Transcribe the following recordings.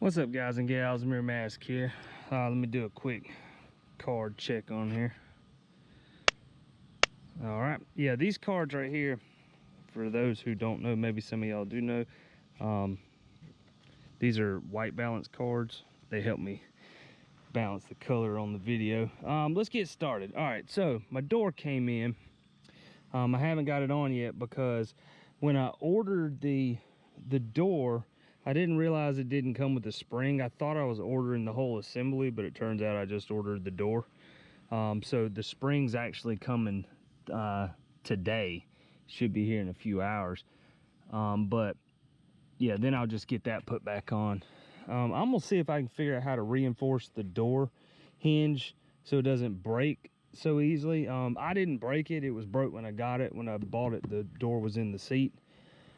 What's up, guys and gals? Mirror Mask here. Let me do a quick card check on here. All right, yeah, these cards right here, for those who don't know, maybe some of y'all do know, these are white balance cards. They help me balance the color on the video. Let's get started. All right, so my door came in. I haven't got it on yet because when I ordered the door, I didn't realize it didn't come with the spring. I thought I was ordering the whole assembly, but it turns out I just ordered the door. So the spring's actually coming today. Should be here in a few hours. But yeah, then I'll just get that put back on. I'm gonna see if I can figure out how to reinforce the door hinge so it doesn't break so easily. I didn't break it. It was broke when I got it. When I bought it, the door was in the seat.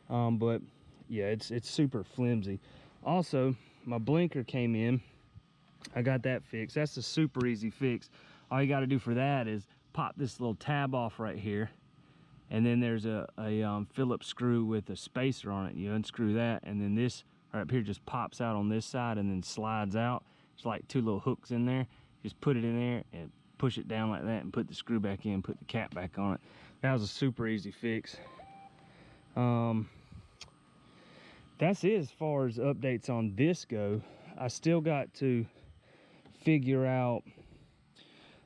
But yeah, it's super flimsy. Also, my blinker came in. I got that fixed. That's a super easy fix. All you got to do for that is pop this little tab off right here, and then there's a Phillips screw with a spacer on it. You unscrew that, and then this right up here just pops out on this side and then slides out. There's like two little hooks in there. Just put it in there and push it down like that and put the screw back in, put the cap back on it. That was a super easy fix. That's it as far as updates on this go. I still got to figure out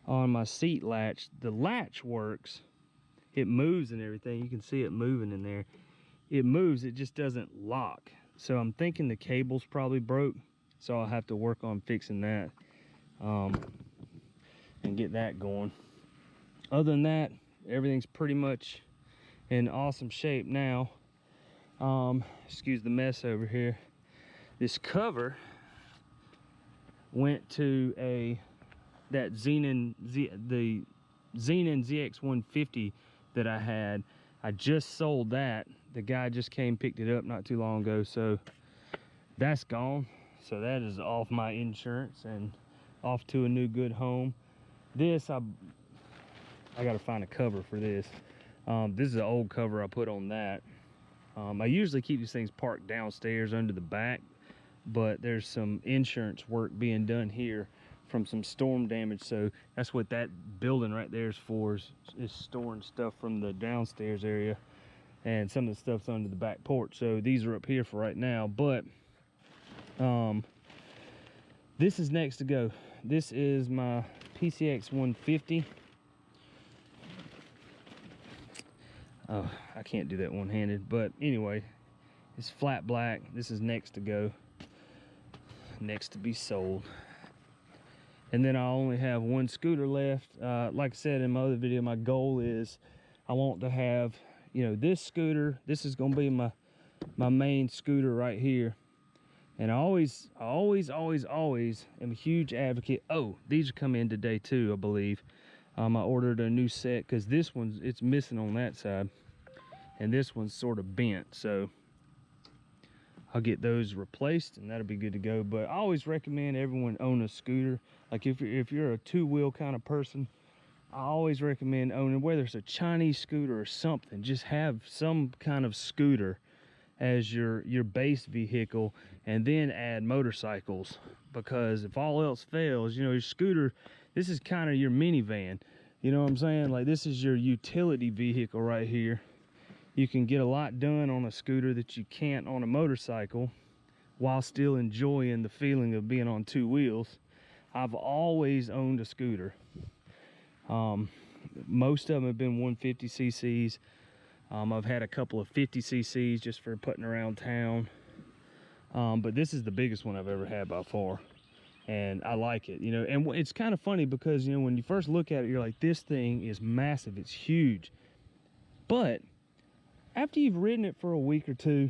on my seat latch. The latch works. It moves and everything. You can see it moving in there. It moves, it just doesn't lock. So I'm thinking the cable's probably broke. So I'll have to work on fixing that and get that going. Other than that, everything's pretty much in awesome shape now. Excuse the mess over here. This cover went to the Xenon ZX150 that I had. I just sold that. The guy just came, picked it up not too long ago, so that's gone. So that is off my insurance and off to a new good home. This, I gotta find a cover for this. This is an old cover I put on that. I usually keep these things parked downstairs under the back, but there's some insurance work being done here from some storm damage, so that's what that building right there is for, is storing stuff from the downstairs area, and some of the stuff's under the back porch. So these are up here for right now, but this is next to go. This is my PCX 150. Oh, I can't do that one-handed, but anyway, it's flat black. This is next to go, next to be sold. And then I only have one scooter left. Like I said in my other video, my goal is I want to have, you know, this scooter. This is gonna be my main scooter right here. And I always am a huge advocate. Oh, these are coming in today too, I believe. I ordered a new set because this one's, it's missing on that side, and this one's sort of bent, so I'll get those replaced and that'll be good to go. But I always recommend everyone own a scooter. Like if you're a two-wheel kind of person, I always recommend owning, whether it's a Chinese scooter or something, just have some kind of scooter as your base vehicle, and then add motorcycles, because if all else fails, you know, your scooter, this is kind of your minivan, you know what I'm saying? Like, this is your utility vehicle right here. You can get a lot done on a scooter that you can't on a motorcycle while still enjoying the feeling of being on two wheels. I've always owned a scooter. Most of them have been 150 cc's. I've had a couple of 50 cc's just for putting around town. But this is the biggest one I've ever had by far. And I like it, you know. And it's kind of funny because, you know, when you first look at it, you're like, this thing is massive, it's huge. But after you've ridden it for a week or two,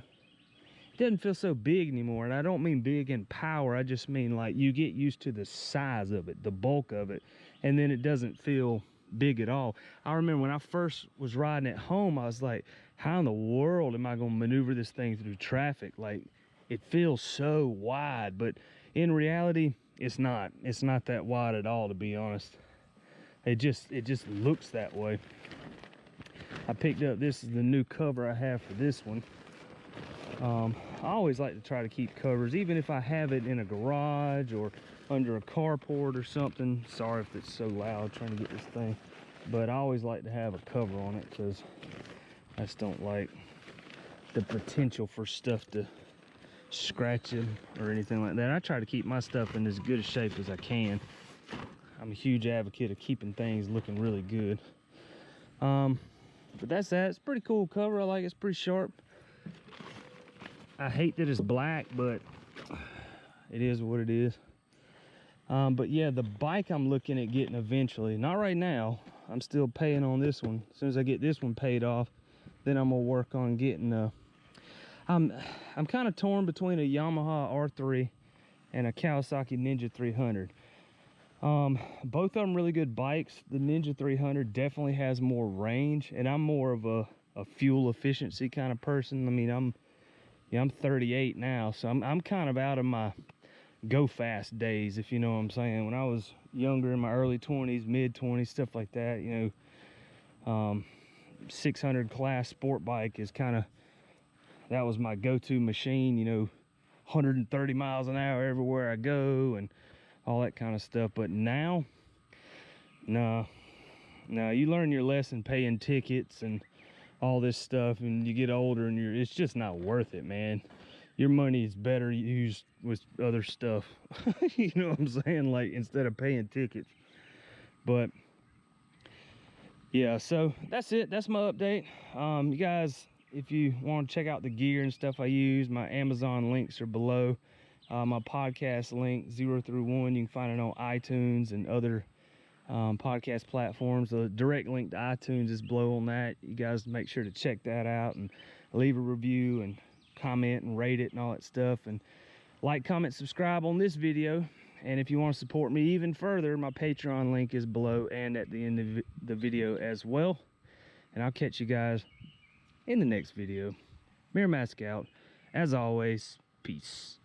it doesn't feel so big anymore. And I don't mean big in power, I just mean like you get used to the size of it, the bulk of it, and then it doesn't feel big at all. I remember when I first was riding at home, I was like, how in the world am I going to maneuver this thing through traffic? Like, it feels so wide, but in reality, it's not that wide at all, to be honest. It just looks that way. I picked up, this is the new cover I have for this one. I always like to try to keep covers, even if I have it in a garage or under a carport or something. Sorry if it's so loud trying to get this thing, but I always like to have a cover on it because I just don't like the potential for stuff to scratch it or anything like that. I try to keep my stuff in as good a shape as I can. I'm a huge advocate of keeping things looking really good. But that's that. It's a pretty cool cover. I like it. It's pretty sharp. I hate that it's black, but it is what it is. But yeah, the bike I'm looking at getting eventually. Not right now. I'm still paying on this one. As soon as I get this one paid off, then I'm gonna work on getting a... I'm kind of torn between a Yamaha R3 and a Kawasaki Ninja 300. Both of them really good bikes. The Ninja 300 definitely has more range, and I'm more of a fuel efficiency kind of person. I mean, I'm 38 now, so I'm kind of out of my go fast days, if you know what I'm saying. When I was younger, in my early 20s, mid 20s, stuff like that, you know, 600 class sport bike is kind of, that was my go-to machine, you know, 130 miles an hour everywhere I go and all that kind of stuff. But now, no, you learn your lesson paying tickets and all this stuff, and you get older and it's just not worth it, man. Your money is better used with other stuff. You know what I'm saying? Like, instead of paying tickets. But yeah, so that's it. That's my update. You guys, if you want to check out the gear and stuff I use, my Amazon links are below. My podcast link 0 through 1, you can find it on iTunes and other podcast platforms. The direct link to iTunes is below on that. You guys make sure to check that out and leave a review and comment and rate it and all that stuff, and like, comment, subscribe on this video. And if you want to support me even further, my Patreon link is below and at the end of the video as well. And I'll catch you guys in the next video. Miramask out. As always, peace.